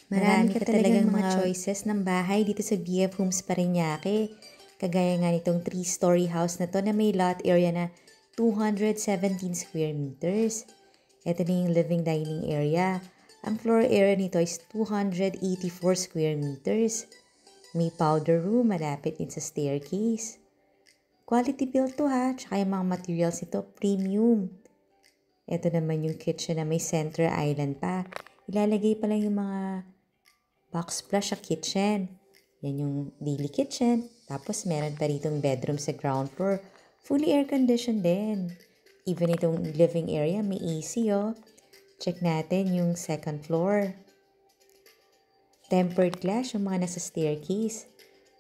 Marami ka talagang mga choices ng bahay dito sa BF Homes Parañaque. Kagaya nga nitong 3-story house na to na may lot area na 217 square meters. Ito na yung living dining area. Ang floor area nito is 284 square meters. May powder room malapit din sa staircase. Quality build to ha, tsaka yung mga materials nito premium. Ito naman yung kitchen na may center island pa. Ilalagay pa lang yung mga box flush sa kitchen. Yan yung daily kitchen. Tapos meron pa ritong bedroom sa ground floor. Fully air-conditioned din. Even itong living area may AC oh. Check natin yung second floor. Tempered glass yung mga nasa staircase.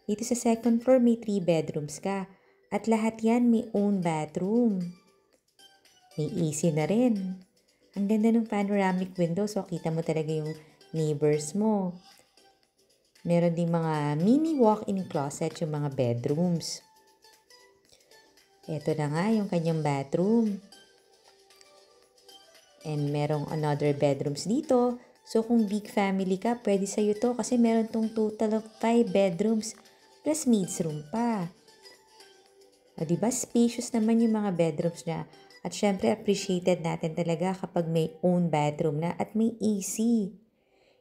Dito sa second floor may 3 bedrooms ka. At lahat yan may own bathroom. May AC na rin. Ang ganda ng panoramic window so kita mo talaga yung neighbors mo. Meron din mga mini walk-in closet yung mga bedrooms. Ito na nga yung kanyang bathroom. And merong another bedrooms dito. So kung big family ka, pwede sa'yo to kasi meron tong total of 5 bedrooms plus maids room pa. O diba, spacious naman yung mga bedrooms niya. At syempre, appreciated natin talaga kapag may own bathroom na at may AC.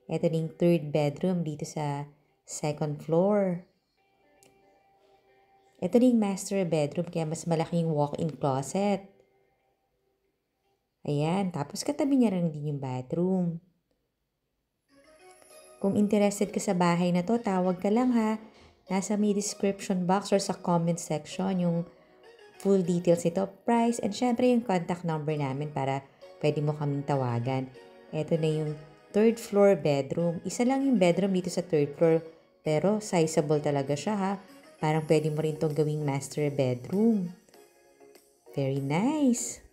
Ito na yung third bedroom dito sa second floor. Ito na yung master bedroom kaya mas malaking walk-in closet. Ayan, tapos katabi niya rin din yung bathroom. Kung interested ka sa bahay na to, tawag ka lang ha. Nasa may description box or sa comment section yung full details nito, price, and syempre yung contact number namin para pwede mo kaming tawagan. Ito na yung third floor bedroom. Isa lang yung bedroom dito sa third floor, pero sizable talaga siya ha. Parang pwede mo rin itong gawing master bedroom. Very nice!